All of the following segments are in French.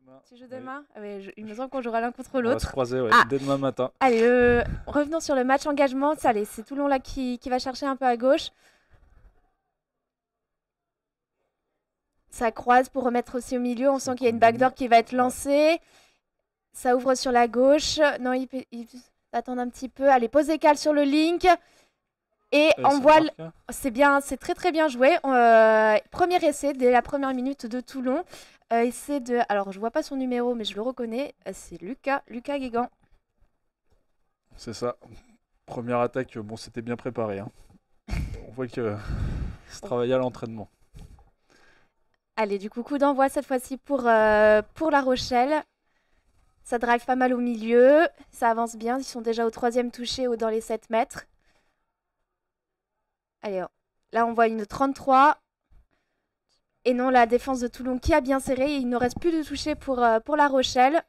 demain. Tu joues Oui. demain? Ah ouais, il me semble qu'on jouera l'un contre On va se l'autre. croiser, ouais, Ah, dès demain matin. allez, revenons sur le match engagement. Allez, c'est Toulon là qui va chercher un peu à gauche. Ça croise pour remettre aussi au milieu. On Ça sent qu'il y a une combine. backdoor qui va être Ouais. lancée. Ça ouvre sur la gauche. Non, il attend un petit peu. Allez, pose écale sur le link. Et Et on ça voit. marque, hein. C'est bien, c'est très très bien joué. Premier essai dès la première minute de Toulon. Essai de. Alors, je vois pas son numéro, mais je le reconnais. C'est Lucas Guégan. C'est ça. Première attaque, bon, c'était bien préparé, hein. On voit que se travaillait à l'entraînement. Allez, du coup d'envoi cette fois-ci pour La Rochelle. Ça drive pas mal au milieu. Ça avance bien. Ils sont déjà au troisième touché ou dans les 7 mètres. Allez, là on voit une 33. Et non, la défense de Toulon qui a bien serré. Il ne reste plus de toucher pour La Rochelle.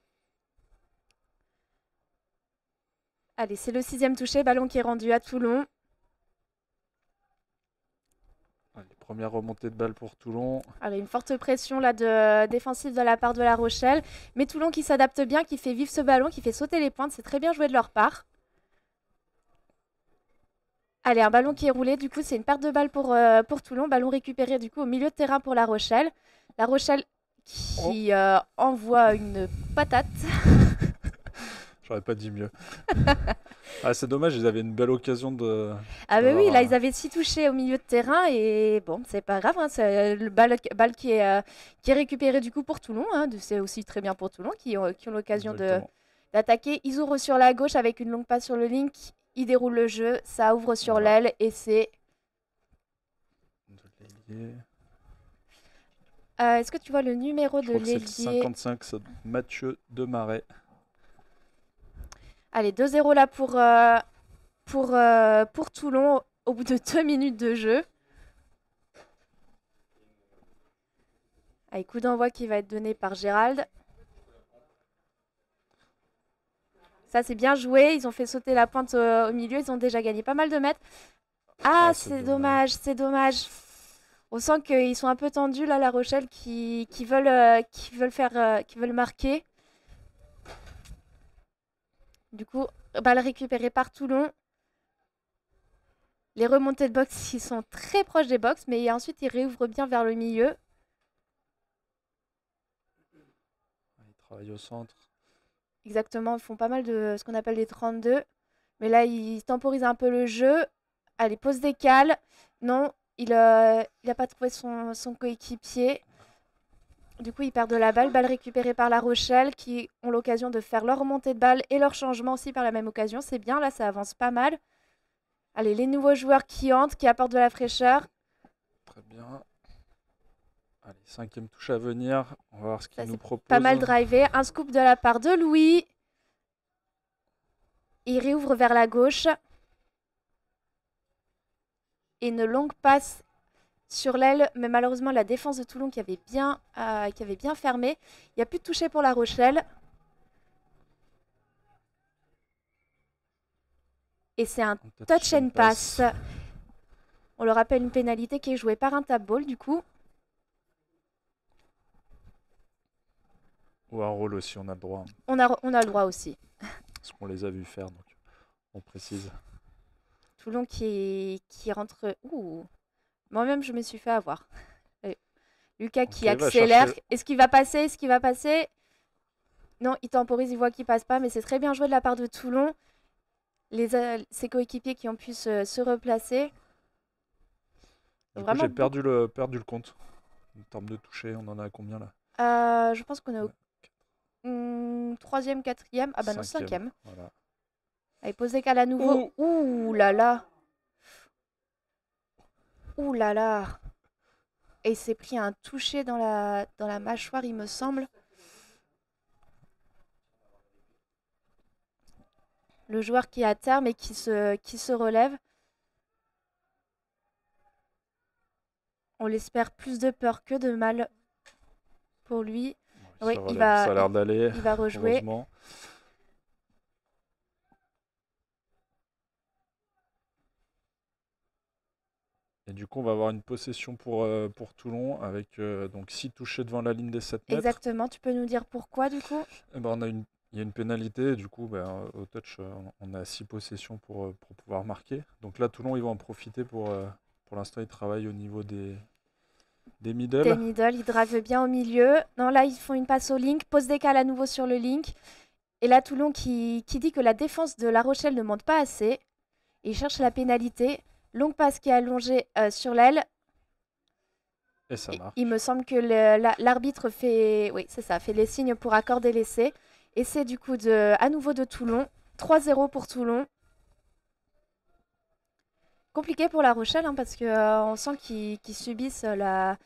Allez, c'est le 6e touché. Ballon qui est rendu à Toulon. Allez, première remontée de balle pour Toulon. Allez, une forte pression là défensive de la part de La Rochelle. Mais Toulon qui s'adapte bien, qui fait vivre ce ballon, qui fait sauter les pointes. C'est très bien joué de leur part. Allez, un ballon qui est roulé, du coup, c'est une perte de balle pour Toulon. Ballon récupéré, du coup, au milieu de terrain pour La Rochelle. La Rochelle Oh, qui envoie une patate. j'aurais pas dit mieux. Ah, c'est dommage, ils avaient une belle occasion Ah bah oui, d'avoir là, ils avaient 6 touchés au milieu de terrain. Et bon, c'est pas grave, hein, c'est le balle qui est récupéré, du coup, pour Toulon. Hein. C'est aussi très bien pour Toulon, qui ont l'occasion exactement. d'attaquer. Ils ouvrent sur la gauche avec une longue passe sur le link. Ils déroulent le jeu, ça ouvre sur Voilà. l'aile et c'est... De l'ailier. Est-ce que tu vois le numéro Je de crois que c'est le l'ailier? 55, ça, Mathieu Demaret. Allez, 2-0 là pour Toulon au bout de 2 minutes de jeu. Allez, coup d'envoi qui va être donné par Gérald. Ça, c'est bien joué. Ils ont fait sauter la pointe au milieu. Ils ont déjà gagné pas mal de mètres. Ah, Ah, c'est c'est dommage. dommage, c'est dommage. On sent qu'ils sont un peu tendus là, La Rochelle, qui veulent marquer. Du coup, balle récupérée par Toulon. Les remontées de box, ils sont très proches des box, mais ensuite ils réouvrent bien vers le milieu. Il travaille au centre. Exactement, ils font pas mal de ce qu'on appelle des 32. Mais là, ils temporisent un peu le jeu. Allez, pose des cales. Non, il a pas trouvé son coéquipier. Du coup, ils perdent la balle. Balle récupérée par La Rochelle, qui ont l'occasion de faire leur remontée de balle et leur changement aussi par la même occasion. C'est bien, là, ça avance pas mal. Allez, les nouveaux joueurs qui entrent, qui apportent de la fraîcheur. Très bien. Allez, cinquième touche à venir. On va voir ce Ça, qu'il nous c'est pas propose. mal drivé. Un scoop de la part de Louis. Il réouvre vers la gauche. Et une longue passe sur l'aile, mais malheureusement la défense de Toulon qui avait bien fermé. Il n'y a plus de toucher pour La Rochelle. Et c'est un touch and pass. On le rappelle, une pénalité qui est jouée par un tap ball du coup. Ou un rôle aussi, on a le droit. On a le droit aussi. Parce qu'on les a vus faire, donc on précise. Toulon qui rentre... Ouh. Moi-même, je me suis fait avoir. Lucas qui Ok, va accélère. chercher. Est-ce qu'il va passer? Est-ce qu'il va passer? Non, il temporise, il voit qu'il passe pas, mais c'est très bien joué de la part de Toulon. Ses coéquipiers qui ont pu se replacer. Du coup, j'ai Vraiment beaucoup. perdu le compte. En termes de toucher, on en a à combien là? Je pense qu'on est au troisième, quatrième. Ah bah non, Cinquième. cinquième. Voilà. Allez, posez qu'à la nouveau. Ouh, Ouh là là. Ouh là là. Et il s'est pris un toucher dans la mâchoire, il me semble. Le joueur qui est à terme et qui se relève. On l'espère plus de peur que de mal pour lui. Oui, ça a l'air d'aller, il va rejouer. heureusement. Et du coup, on va avoir une possession pour Toulon avec donc 6 touchés devant la ligne des 7 mètres. Exactement. Tu peux nous dire pourquoi du coup? Eh ben, il y a une pénalité, et du coup, ben, au touch, on a 6 possessions pour pouvoir marquer. Donc là, Toulon, ils vont en profiter pour l'instant, ils travaillent au niveau des Des middle. middle, ils drivent bien au milieu. Non, là, ils font une passe au link. Pose décale à nouveau sur le link. Et là, Toulon qui dit que la défense de La Rochelle ne monte pas assez. Et il cherche la pénalité. Longue passe qui est allongée sur l'aile. Et ça Et marche. il me semble que l'arbitre fait, oui, c'est ça, fait les signes pour accorder l'essai. Et c'est du coup à nouveau de Toulon. 3-0 pour Toulon. Compliqué pour La Rochelle hein, parce que on sent qu'ils subissent la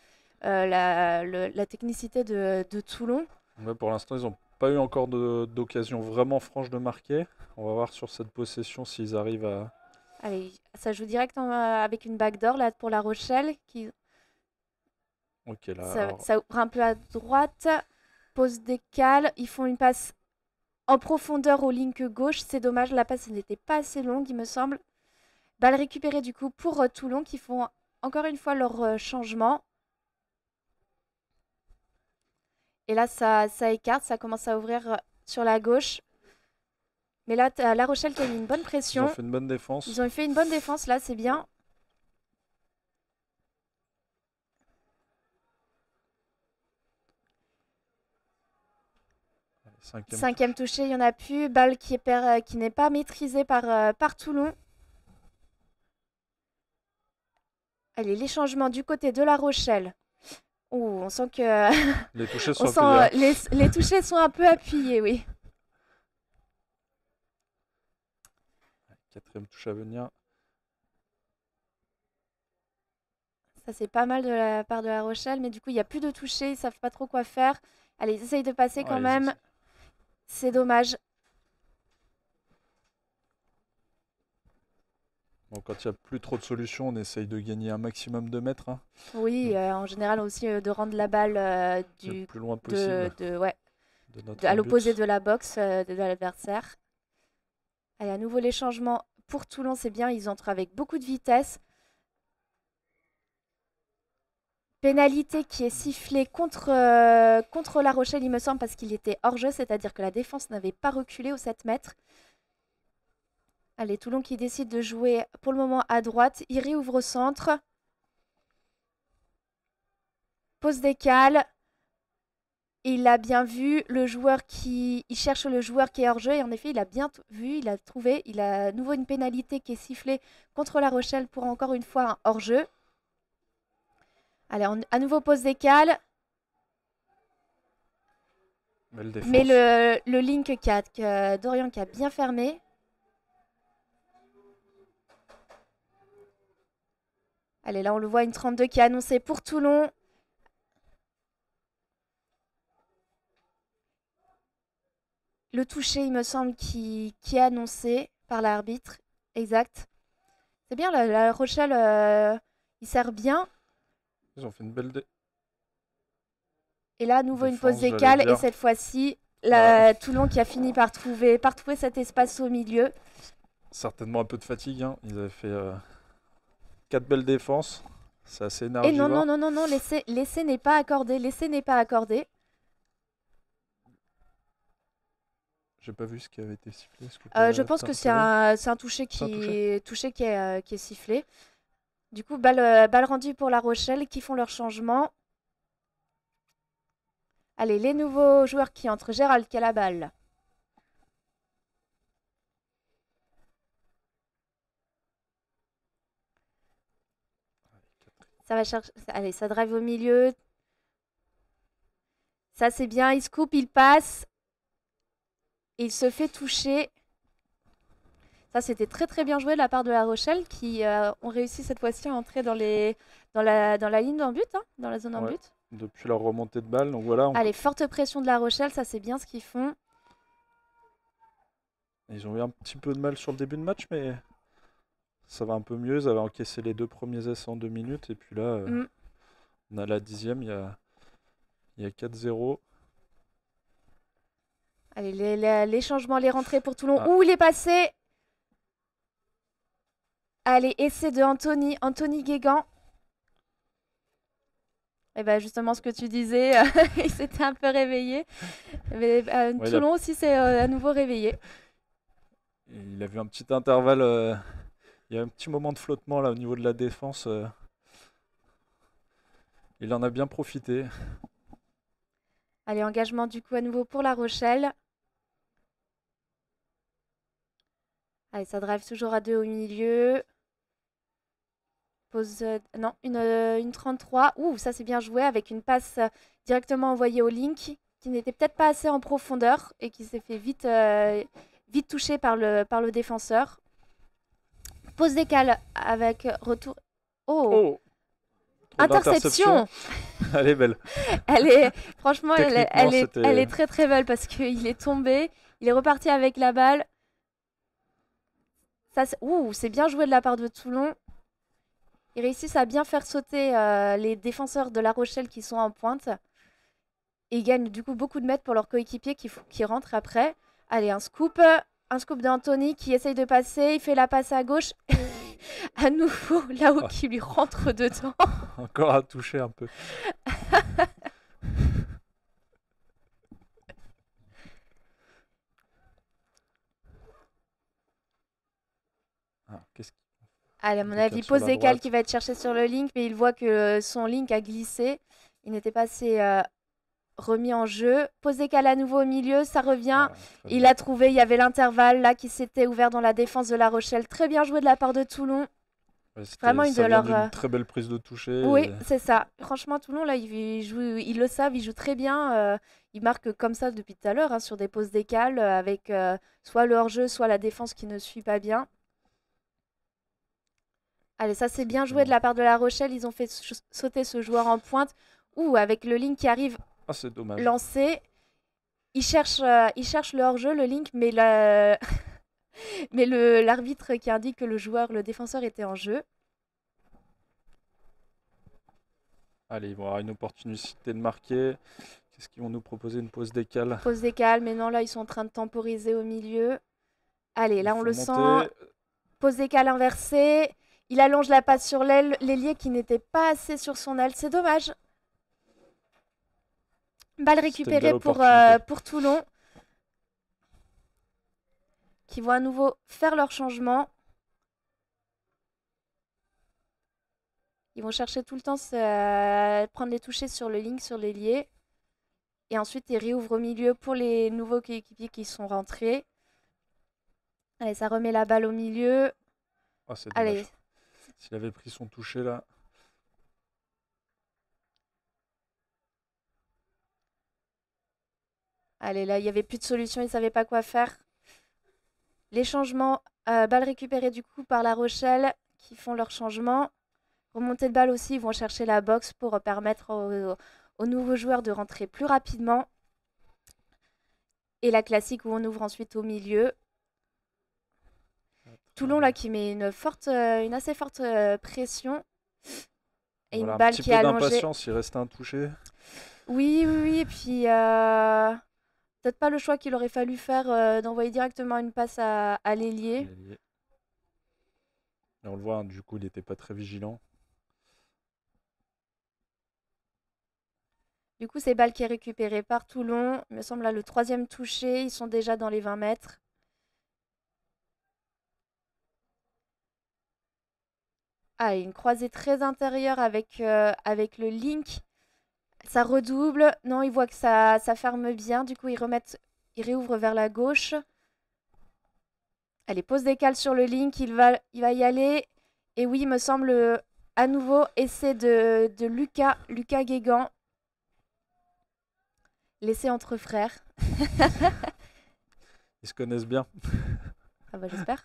technicité de Toulon. Ouais, pour l'instant, ils n'ont pas eu encore d'occasion vraiment franche de marquer. On va voir sur cette possession s'ils arrivent à. Allez, ça joue direct avec une backdoor là pour La Rochelle. Ok, là. Ça, Alors, ça ouvre un peu à droite. Pose décale. Ils font une passe en profondeur au link gauche. C'est dommage, la passe n'était pas assez longue, il me semble. Balle récupérée du coup pour Toulon qui font encore une fois leur changement. Et là, ça écarte, ça commence à ouvrir sur la gauche. Mais là, La Rochelle qui a mis une bonne ils ont pression. fait une bonne défense. Ils ont fait une bonne défense, là, c'est bien. Allez, Cinquième touché, il n'y en a plus. Balle qui n'est pas maîtrisée par Toulon. Allez, les changements du côté de La Rochelle. Oh, on sent que Les touchés on sont appuyés. sent les touchés sont un peu appuyés, oui. Quatrième touche à venir. Ça, c'est pas mal de la part de La Rochelle, mais du coup, il n'y a plus de touchés, ils savent pas trop quoi faire. Allez, ils essayent de passer quand Ouais, même. C'est dommage. Bon, quand il n'y a plus trop de solutions, on essaye de gagner un maximum de mètres, hein, Oui, en général aussi de rendre la balle le plus loin possible ouais, de notre à but. l'opposé de la boxe de l'adversaire. Allez, à nouveau les changements pour Toulon, c'est bien, ils entrent avec beaucoup de vitesse. Pénalité qui est sifflée contre La Rochelle, il me semble, parce qu'il était hors jeu, c'est-à-dire que la défense n'avait pas reculé aux 7 mètres. Allez, Toulon qui décide de jouer pour le moment à droite. Il réouvre au centre. Pose décale. Il a bien vu le joueur il cherche le joueur qui est hors jeu et en effet il a bien vu, il a trouvé, il a à nouveau une pénalité qui est sifflée contre La Rochelle pour encore une fois un hors jeu. Allez, à nouveau pose décale. Belle défense. Mais le link Dorian qui a bien fermé. Allez, là on le voit, une 32 qui est annoncée pour Toulon. Le toucher, il me semble, qui est annoncé par l'arbitre. Exact. C'est bien, La Rochelle, il sert bien. Ils ont fait une belle Et là, à nouveau une pause défense, décale. j'allais Et dire. cette fois-ci, Ouais. Toulon qui a fini par trouver cet espace au milieu. Certainement un peu de fatigue, hein. Ils avaient fait 4 belles défenses. C'est assez Et non, énergivore. non, non, non, non, l'essai n'est pas accordé. L'essai n'est pas accordé. J'ai pas vu ce qui avait été sifflé. Est-ce que Je pense que c'est un toucher C'est un qui est sifflé. Du coup, balle rendue pour La Rochelle qui font leur changement. Allez, les nouveaux joueurs qui entrent. Gérald qui a la balle. Ça va chercher. Allez, ça drive au milieu. Ça, c'est bien. Il se coupe, il passe. Et il se fait toucher. Ça, c'était très très bien joué de la part de La Rochelle qui ont réussi cette fois-ci à entrer dans la ligne d'en but, hein, dans la zone en Ouais. but. Depuis leur remontée de balle. Donc voilà. Allez, forte pression de La Rochelle, ça c'est bien ce qu'ils font. Ils ont eu un petit peu de mal sur le début de match, mais ça va un peu mieux. Ils avaient encaissé les 2 premiers essais en 2 minutes. Et puis là, on a la 10e. Il y a 4-0. Allez, les changements, les rentrées pour Toulon. Ah. Ouh, il est passé. Allez, essai de Anthony Guégan. Et ben justement, ce que tu disais, il s'était un peu réveillé. Mais Ouais, Toulon aussi s'est à nouveau réveillé. il a vu un petit intervalle. Il y a un petit moment de flottement là au niveau de la défense. Il en a bien profité. Allez, engagement du coup à nouveau pour La Rochelle. Allez, ça drive toujours à 2 au milieu. Pose. Non, une 33. Ouh, ça c'est bien joué avec une passe directement envoyée au Link qui n'était peut-être pas assez en profondeur et qui s'est fait vite touché par le défenseur. Pose décale avec retour. Oh! Oh, trop d'interceptions. Interception! Elle est belle. Franchement, Techniquement, elle c'était. est très très belle parce qu'il est tombé, il est reparti avec la balle. Ça, ouh, c'est bien joué de la part de Toulon. Ils réussissent à bien faire sauter les défenseurs de La Rochelle qui sont en pointe. Et ils gagnent du coup beaucoup de mètres pour leurs coéquipiers qui rentrent après. Allez, un scoop d'Anthony qui essaye de passer. Il fait la passe à gauche. À nouveau, là-haut Ah, qui lui rentre dedans. encore à toucher un peu. Ah, qu'est-ce Allez, à qu'il mon décale avis, sur pose la décale qui droite? va être cherché sur le link, mais il voit que son link a glissé. Il n'était pas assez remis en jeu. Pose décale à nouveau au milieu, ça revient. Ah, très Il bien. a trouvé, il y avait l'intervalle là qui s'était ouvert dans la défense de La Rochelle. Très bien joué de la part de Toulon. Ouais, Vraiment une de ça vient leurs. d'une très belle prise de toucher. Oui, c'est ça. Franchement, Toulon, là, ils le savent, ils jouent très bien. Ils marquent comme ça depuis tout à l'heure, hein, sur des pauses décales, avec soit le hors-jeu, soit la défense qui ne suit pas bien. Allez, ça c'est bien joué de Exactement. la part de La Rochelle. Ils ont fait sauter ce joueur en pointe. Ou avec le Link qui arrive Ah, c'est dommage. lancé. Il cherche le hors-jeu, le Link, mais mais l'arbitre qui indique que le défenseur était en jeu. Allez, ils vont avoir une opportunité de marquer. Qu'est-ce qu'ils vont nous proposer? Une pause décale. Pause décale, mais non, là ils sont en train de temporiser au milieu. Allez, Il là on faut le sent. monter. Pose décale inversée. Il allonge la passe sur l'aile. L'ailier qui n'était pas assez sur son aile. C'est dommage. Balle C'était une belle récupérée opportunité. pour Toulon. Qui vont à nouveau faire leur changement. Ils vont chercher tout le temps prendre les touchés sur le link, sur l'ailier. Et ensuite, ils réouvrent au milieu pour les nouveaux coéquipiers qui sont rentrés. Allez, ça remet la balle au milieu. Ah, c'est Allez, dommage. S'il avait pris son toucher là. allez, là, il n'y avait plus de solution. Ils ne savaient pas quoi faire. Les changements, balle récupérée du coup par La Rochelle qui font leur changement. Remontée de balle aussi, ils vont chercher la boxe pour permettre aux nouveaux joueurs de rentrer plus rapidement. Et la classique où on ouvre ensuite au milieu. Ah, très Toulon là bien. qui met une assez forte pression. Et une Voilà, un balle petit qui est peu allongée. d'impatience, il restait un touché. Oui, oui, oui. Et puis, peut-être pas le choix qu'il aurait fallu faire d'envoyer directement une passe à l'ailier. Et on le voit, hein, du coup, il n'était pas très vigilant. Du coup, c'est balle qui est récupérée par Toulon. Il me semble là le troisième touché. Ils sont déjà dans les 20 mètres. Ah, et une croisée très intérieure avec le link. Ça redouble. Non, ils voient que ça ferme bien. Du coup, ils réouvrent vers la gauche. Allez, pose décale sur le link. Il va y aller. Et oui, il me semble à nouveau essai de Lucas Guégan. L'essai entre frères. Ils se connaissent bien. Ah bah j'espère.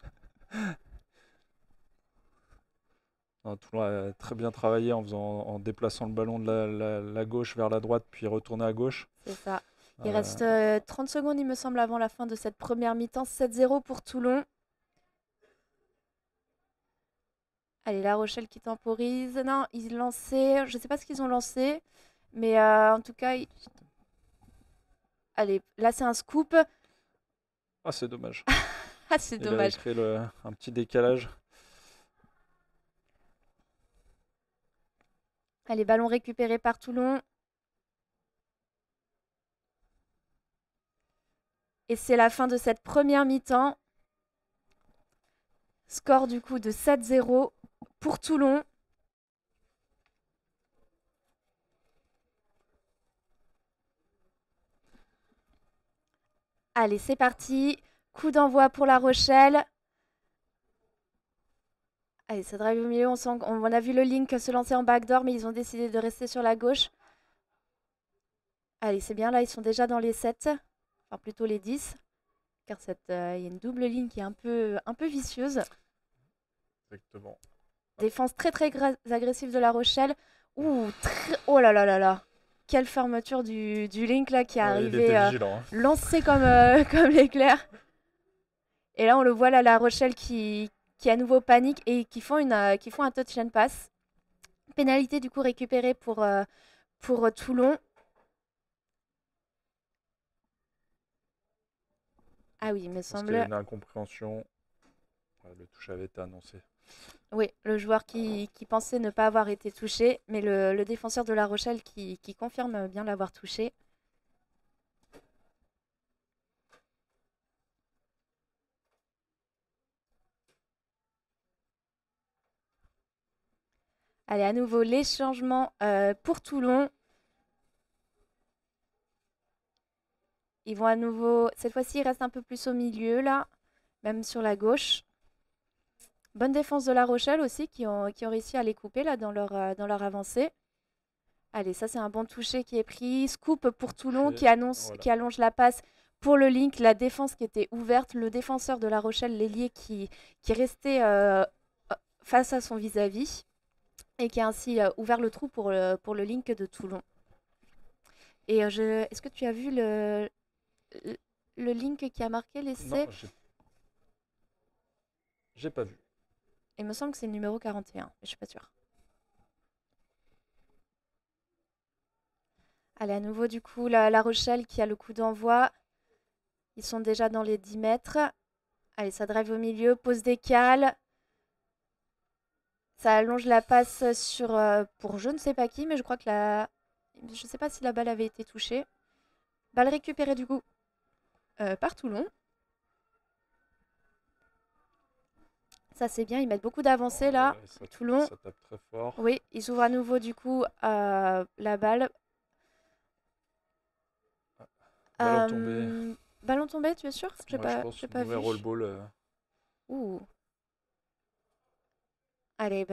Non, Toulon a très bien travaillé en déplaçant le ballon de la gauche vers la droite, puis retourner à gauche. C'est ça. Il Euh, reste 30 secondes, il me semble, avant la fin de cette première mi-temps. 7-0 pour Toulon. Allez, La Rochelle qui temporise. Non, ils lançaient. Je ne sais pas ce qu'ils ont lancé. Mais en tout cas, allez, là c'est un scoop. Ah, c'est dommage. Ah, c'est Il avait dommage. créé un petit décalage. Allez, ballon récupéré par Toulon. Et c'est la fin de cette première mi-temps. Score du coup de 7-0 pour Toulon. Allez, c'est parti. Coup d'envoi pour La Rochelle. Allez, ça drive au milieu. On a vu le Link se lancer en backdoor, mais ils ont décidé de rester sur la gauche. Allez, c'est bien. Là, ils sont déjà dans les 7. Enfin, plutôt les 10. Car il y a une double ligne qui est un peu vicieuse. Exactement. Défense très agressive de La Rochelle. Oh là là là là. Quelle fermeture du Link là qui est arrivé lancé comme l'éclair. Et là on le voit là, La Rochelle qui à nouveau panique et qui font un touch and pass. Pénalité du coup récupérée pour Toulon. Ah oui, il me semble. Parce qu'il y a une incompréhension. Le toucher avait été annoncé. Oui, le joueur qui pensait ne pas avoir été touché, mais le défenseur de La Rochelle qui confirme bien l'avoir touché. Allez, à nouveau, les changements pour Toulon. Ils vont à nouveau... Cette fois-ci, ils restent un peu plus au milieu, là. Même sur la gauche. Bonne défense de La Rochelle aussi, qui ont réussi à les couper, là, dans leur avancée. Allez, ça, c'est un bon toucher qui est pris. Scoop pour Toulon, qui allonge la passe pour le Link. La défense qui était ouverte. Le défenseur de La Rochelle, l'ailier, qui restait face à son vis-à-vis. Et qui a ainsi ouvert le trou pour le Link de Toulon. Et est-ce que tu as vu le Link qui a marqué l'essai? Non, j'ai pas vu. Il me semble que c'est le numéro 41, mais je suis pas sûre. Allez, à nouveau, du coup, La Rochelle qui a le coup d'envoi. Ils sont déjà dans les 10 mètres. Allez, ça drive au milieu, pose des cales. Ça allonge la passe pour je ne sais pas qui, mais je crois que je ne sais pas si la balle avait été touchée. Balle récupérée du coup par Toulon. Ça c'est bien, ils mettent beaucoup d'avancées là. Toulon. Ça tape très fort. Oui, ils ouvrent à nouveau du coup la balle. Ballon tombé. Ballon tombé, tu es sûr? J'ai pas vu. Roll ball. Ouh. Allez,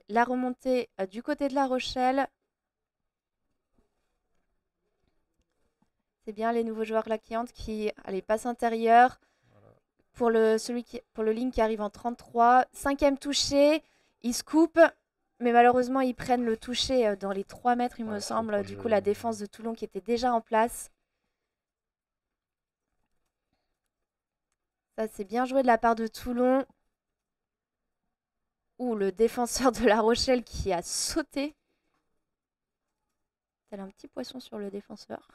la remontée du côté de La Rochelle. C'est bien les nouveaux joueurs là qui entrent qui passe intérieure. Voilà. Pour le Link qui arrive en 33. 5e touché. Ils se coupent. Mais malheureusement, ils prennent le toucher dans les 3 mètres, il me semble. Du coup, la défense de Toulon qui était déjà en place. Ça, c'est bien joué de la part de Toulon. Le défenseur de La Rochelle qui a sauté. Tel un petit poisson sur le défenseur.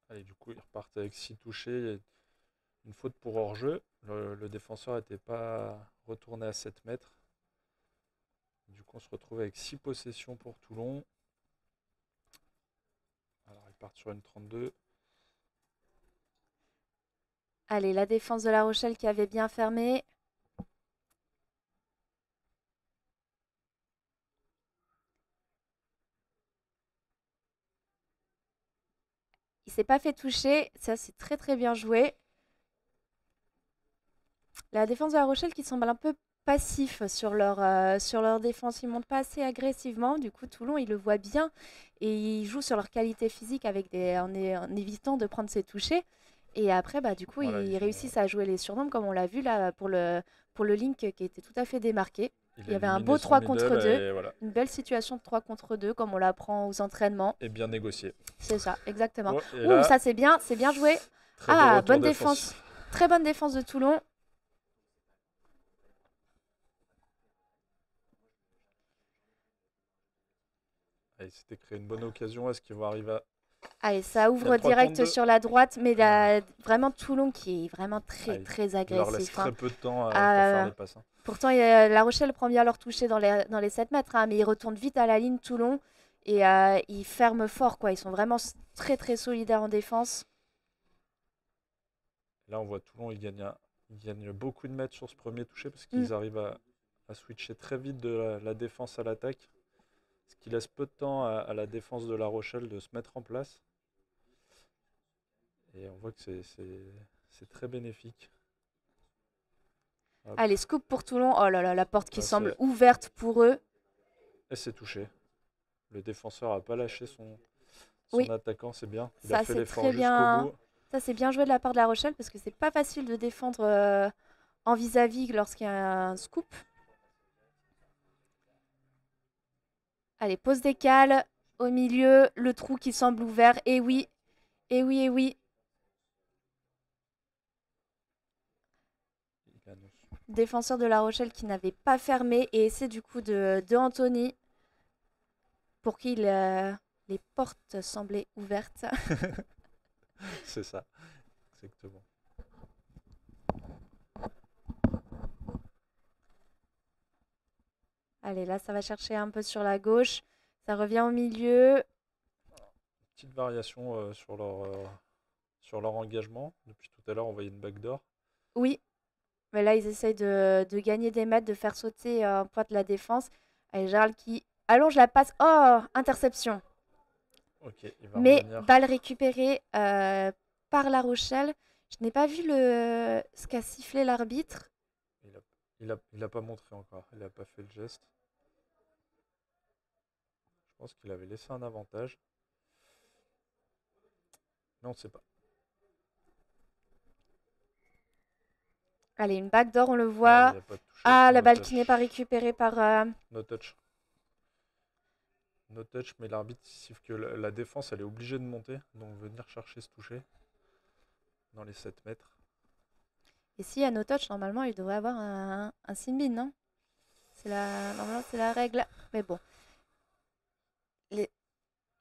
Allez, du coup, ils repartent avec 6 touchés. Une faute pour hors-jeu. Le défenseur n'était pas retourné à 7 mètres. Du coup, on se retrouve avec 6 possessions pour Toulon. Alors, ils partent sur une 32. Allez, la défense de La Rochelle qui avait bien fermé. Il s'est pas fait toucher. Ça, c'est très très bien joué. La défense de La Rochelle qui semble un peu passif sur leur défense. Ils ne montent pas assez agressivement. Du coup, Toulon, ils le voient bien. Et ils jouent sur leur qualité physique en évitant de prendre ses touchés. Et après, du coup, voilà, ils réussissent à jouer les surnoms, comme on l'a vu là pour le Link qui était tout à fait démarqué. Il y avait un beau 3 contre 2. Voilà. Une belle situation de 3 contre 2, comme on l'apprend aux entraînements. Et bien négocié. C'est ça, exactement. Là, ça c'est bien joué. Bonne défense. Très bonne défense de Toulon. Allez, c'était créé une bonne occasion. Est-ce qu'ils vont arriver à... Allez, ça ouvre direct sur la droite, mais vraiment Toulon qui est vraiment très agressif. Il leur laisse très peu de temps pour faire les passes. Pourtant, La Rochelle prend bien leur toucher dans les 7 mètres, hein, mais ils retournent vite à la ligne Toulon et ils ferment fort, quoi. Ils sont vraiment très très solidaires en défense. Là, on voit Toulon, ils gagnent beaucoup de mètres sur ce premier toucher parce Mm. qu'ils arrivent à switcher très vite de la défense à l'attaque. Ce qui laisse peu de temps à la défense de La Rochelle de se mettre en place. Et on voit que c'est très bénéfique. Hop, Allez, scoop pour Toulon. Oh là là, la porte qui là, semble ouverte pour eux. et c'est touché. Le défenseur n'a pas lâché son Oui, attaquant, c'est bien. Il a ça fait c'est l'effort très jusqu'au bien. bout. Ça c'est bien joué de la part de La Rochelle parce que c'est pas facile de défendre en vis-à-vis lorsqu'il y a un scoop. Allez, pose des cales au milieu, le trou qui semble ouvert. Et oui, et oui, et oui. Il gagne. Défenseur de La Rochelle qui n'avait pas fermé et c'est du coup de Anthony pour qui les portes semblaient ouvertes. C'est ça, exactement. Allez, là ça va chercher un peu sur la gauche. Ça revient au milieu. Petite variation sur leur engagement. Depuis tout à l'heure, on voyait une backdoor. Oui, mais là ils essayent de gagner des mètres, de faire sauter un point de la défense. Allez, Gérald qui allonge la passe. Oh, interception. Ok, il va Mais revenir. balle récupérée par La Rochelle. Je n'ai pas vu ce qu'a sifflé l'arbitre. Il a pas montré encore. Il n'a pas fait le geste. Je pense qu'il avait laissé un avantage. Mais on ne sait pas. Allez, une backdoor, on le Ah, il voit. n'y a pas de toucher. Ah, la No balle qui n'est touch. pas récupérée par... No touch. No touch, mais l'arbitre siffle que la défense, elle est obligée de monter. Donc venir chercher ce toucher dans les 7 mètres. Et s'il y a no touch, normalement, il devrait avoir un sin-bin, non? Normalement, c'est la règle. Mais bon. Les...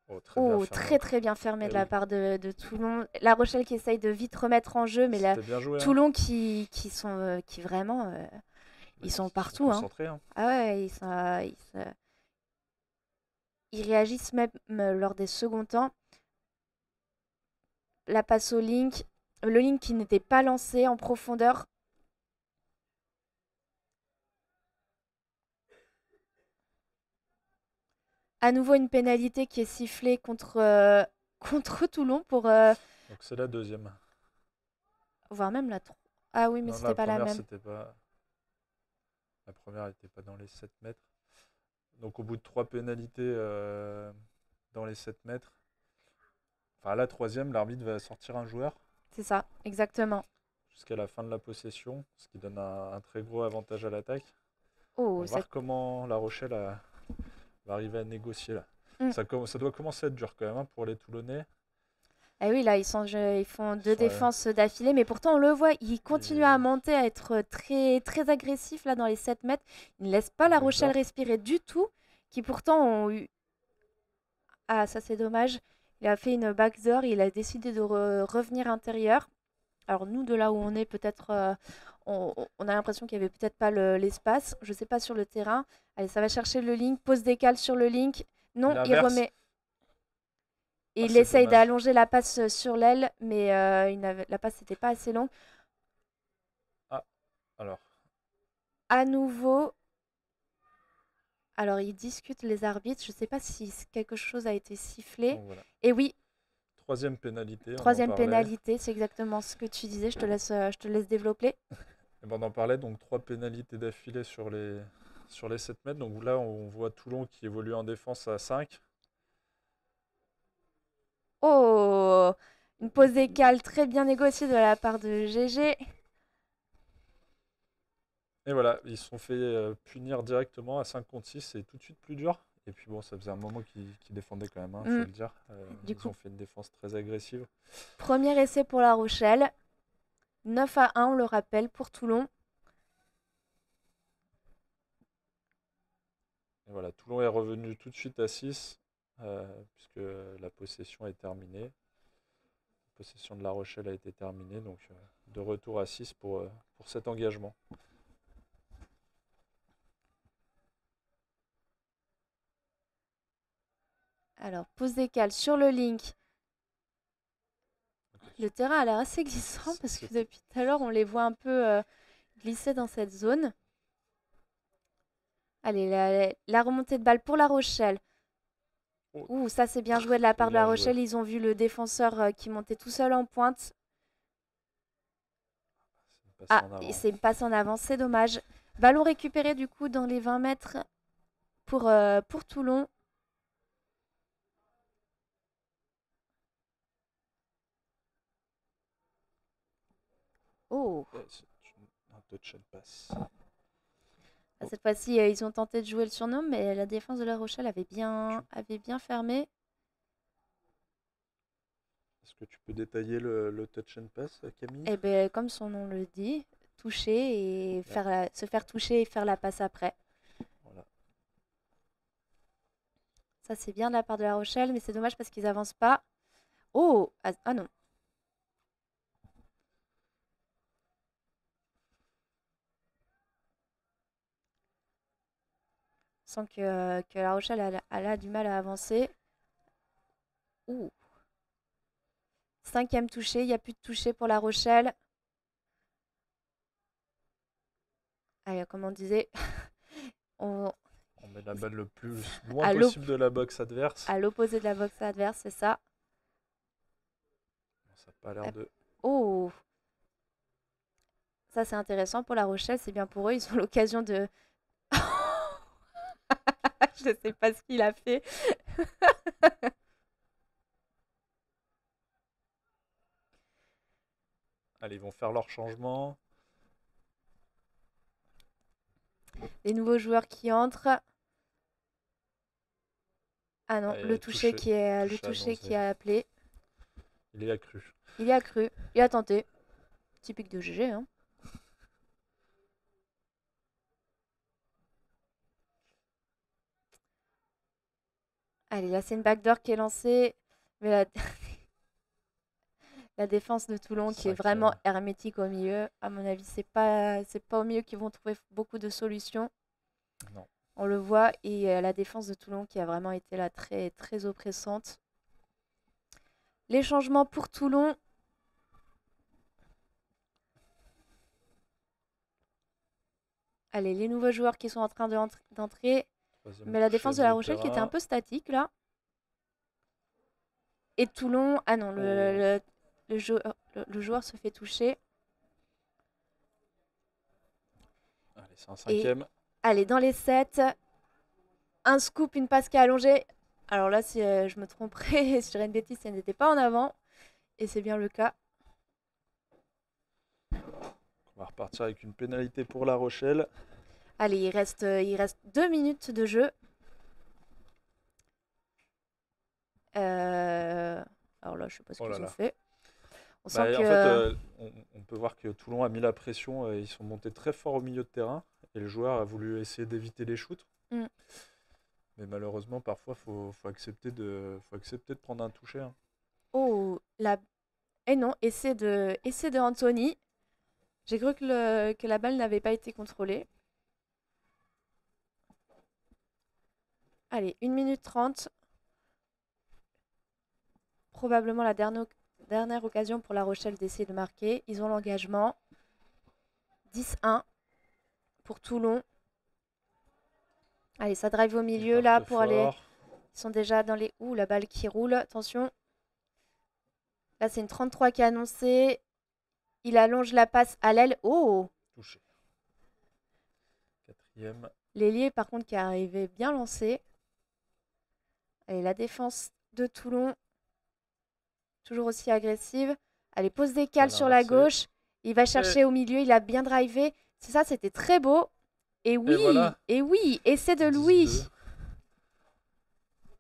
Oh, très bien Oh, fermé très encore. très bien fermé Eh de la oui, part de Toulon. La Rochelle qui essaye de vite remettre en jeu, mais c'était bien joué. Hein. Toulon qui vraiment... Bah, ils sont ils sont partout, hein. concentrés. Hein. Ah ouais, ils réagissent même lors des seconds temps. La passe au link. Le link qui n'était pas lancé en profondeur. À nouveau une pénalité qui est sifflée contre Toulon pour... Donc c'est la deuxième. voire même la 3. Ah oui, mais Non, c'était la pas la première, même. c'était pas. La première n'était pas dans les 7 mètres. Donc au bout de 3 pénalités dans les 7 mètres, enfin à la troisième, l'arbitre va sortir un joueur C'est ça, exactement. jusqu'à la fin de la possession, ce qui donne un très gros avantage à l'attaque. On Oh, va ça... voir comment La Rochelle va arriver à négocier là. Mm. Ça doit commencer à être dur quand même hein, pour les Toulonnais. Ah oui, là, ils font Ils deux sont, défenses d'affilée, mais pourtant, on le voit, ils continuent à et- monter, à être très, très agressifs là dans les 7 mètres. Ils ne laissent pas La Rochelle backdoor. respirer du tout, qui pourtant ont eu... Ah, ça c'est dommage. Il a fait une backdoor, il a décidé de revenir intérieur. Alors nous, de là où on est, peut-être, on a l'impression qu'il n'y avait peut-être pas l'espace. Je ne sais pas sur le terrain. Allez, ça va chercher le link, pose décale sur le link. Il Non, il inverse. remet. Et Ah, il c'est essaye dommage. d'allonger la passe sur l'aile, mais la passe n'était pas assez longue. Ah, alors. À nouveau, alors ils discutent les arbitres. Je ne sais pas si quelque chose a été sifflé. Donc voilà. Et oui, Troisième pénalité, on en troisième parlait. pénalité, c'est exactement ce que tu disais. Je te laisse développer. Et ben, on en parlait, donc 3 pénalités d'affilée sur les 7 mètres. Donc là, on voit Toulon qui évolue en défense à 5. Oh, une pause d'écale très bien négociée de la part de GG. Et voilà, ils se sont fait punir directement à 5 contre 6. C'est tout de suite plus dur. Et puis bon, ça faisait un moment qu'ils défendaient quand même, il faut Mm. le dire. Du Ils coup, ont fait une défense très agressive. premier essai pour La Rochelle. 9-1, on le rappelle, pour Toulon. Et voilà, Toulon est revenu tout de suite à 6, puisque la possession est terminée. La possession de La Rochelle a été terminée, donc de retour à 6 pour cet engagement. Alors, pose décale sur le link. Le terrain a l'air assez glissant parce que depuis tout à l'heure, on les voit un peu glisser dans cette zone. Allez, la remontée de balle pour La Rochelle. Oh, Ouh, ça c'est bien joué de la part de La bien Rochelle. joué. Ils ont vu le défenseur qui montait tout seul en pointe. C'est une passe Ah, en et avant. c'est une passe en avant, c'est dommage. Ballon récupéré du coup dans les 20 mètres pour Toulon. Oh, Et c'est un touch and pass. ah, cette fois-ci, ils ont tenté de jouer le surnom, mais la défense de La Rochelle avait bien fermé. Est-ce que tu peux détailler le touch and pass, Camille? Et ben, comme son nom le dit, toucher et se faire toucher et faire la passe après. Voilà. Ça, c'est bien de la part de La Rochelle, mais c'est dommage parce qu'ils avancent pas. Oh, ah non. Sans que La Rochelle elle a du mal à avancer. Ouh. Cinquième touché, il n'y a plus de touché pour La Rochelle. Allez, comme on disait, on, On met la balle le plus loin à possible de la box adverse. l'opposé de la boxe adverse, c'est ça. Ça n'a pas l'air de... Oh, ça c'est intéressant pour La Rochelle, c'est bien pour eux, ils ont l'occasion de... Je ne sais pas ce qu'il a fait. Allez, ils vont faire leur changement. Les nouveaux joueurs qui entrent. Ah non, Allez, le touché touché. qui est le Touché touché qui annoncé. a appelé. Il y a cru. Il y a cru, il a tenté. Typique de GG, hein. Allez, là c'est une backdoor qui est lancée. Mais la défense de Toulon qui est vraiment Cinquième. hermétique au milieu. À mon avis, c'est pas au milieu qu'ils vont trouver beaucoup de solutions. Non. On le voit. Et la défense de Toulon qui a vraiment été là très, très oppressante. Les changements pour Toulon. Allez, les nouveaux joueurs qui sont en train d'entrer. Troisième Mais la touché, défense de La milieu de Rochelle qui était un terrain. peu statique là. Et Toulon, ah non, Oh. le joueur se fait toucher. Allez, c'est un Et cinquième. allez, dans les 7, un scoop, une passe qui est allongée. Alors là, si je me tromperais, si je dirais une bêtise, elle n'était pas en avant. Et c'est bien le cas. On va repartir avec une pénalité pour La Rochelle. Allez, il reste 2 minutes de jeu. Alors là, je sais pas ce Oh là qu'ils ont là. fait. On Bah, sent en fait, que... on peut voir que Toulon a mis la pression. Ils sont montés très fort au milieu de terrain. Et le joueur a voulu essayer d'éviter les shoots. Hmm. Mais malheureusement, parfois, faut accepter faut accepter de prendre un toucher, hein. Oh, la... Et non, essai de Anthony. J'ai cru que la balle n'avait pas été contrôlée. Allez, 1 minute 30. Probablement la dernière occasion pour La Rochelle d'essayer de marquer. Ils ont l'engagement. 10-1 pour Toulon. Allez, ça drive au Ils milieu là partent pour aller... fort. Ils sont déjà dans les... Ouh, la balle qui roule. Attention. Là, c'est une 33 qui est annoncée. Il allonge la passe à l'aile. Oh! Touché. Quatrième. L'ailier, par contre, qui est arrivé bien lancé. Allez, la défense de Toulon. Toujours aussi agressive. Allez, pose des cales Balle sur la inversée. gauche. Il va Et, chercher au milieu. Il a bien drivé. C'est ça, c'était très beau. et voilà. Et oui, essai de 10-2. Louis.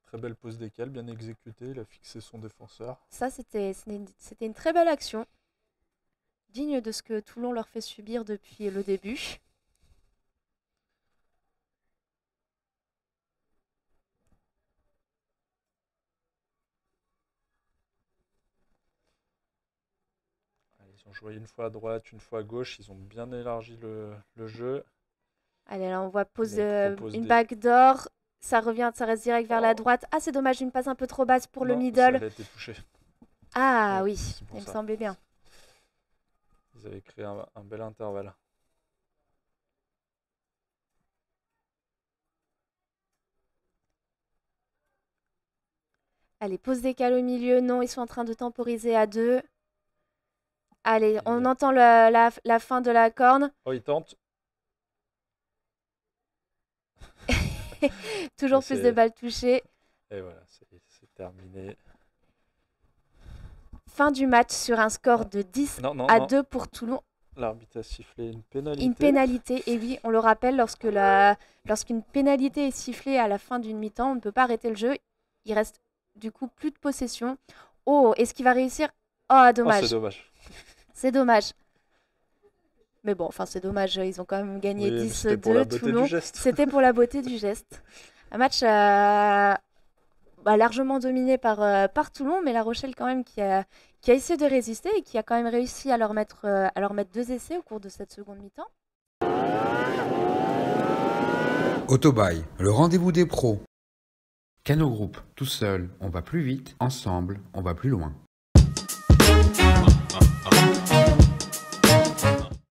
Très belle pose d'écale, bien exécutée. Il a fixé son défenseur. Ça, c'était une très belle action. Digne de ce que Toulon leur fait subir depuis le début. Ils ont joué une fois à droite, une fois à gauche. Ils ont bien élargi le jeu. Allez, là, on voit Mais ils proposent une des... backdoor. Ça revient, ça reste direct vers la droite. Ah, c'est dommage, une passe un peu trop basse pour le Non, ça middle. a été touché. Ah Ouais, oui, c'est pour il me ça. semblait bien. Ils avaient créé un bel intervalle. Allez, pose décale au milieu. Non, ils sont en train de temporiser à 2. Allez, on entend la fin de la corne. Oh, il tente. Toujours Et plus de balles touchées. Et voilà, c'est terminé. Fin du match sur un score de 10 Non, à 2 pour Toulon. L'arbitre a sifflé une pénalité. Une pénalité, et oui, on le rappelle, lorsqu'une pénalité est sifflée à la fin d'une mi-temps, on ne peut pas arrêter le jeu. Il reste du coup plus de possession. Oh, est-ce qu'il va réussir? Oh, Oh, dommage. c'est dommage. C'est dommage. Mais bon, enfin, c'est dommage, ils ont quand même gagné Oui, mais c'était pour 10-2 la beauté Toulon. du geste. C'était pour la beauté du geste. Un match largement dominé par Toulon, mais La Rochelle quand même qui a essayé de résister et qui a quand même réussi à leur mettre 2 essais au cours de cette seconde mi-temps. Autobail, le rendez-vous des pros. Cano Group, tout seul, on va plus vite, ensemble, on va plus loin.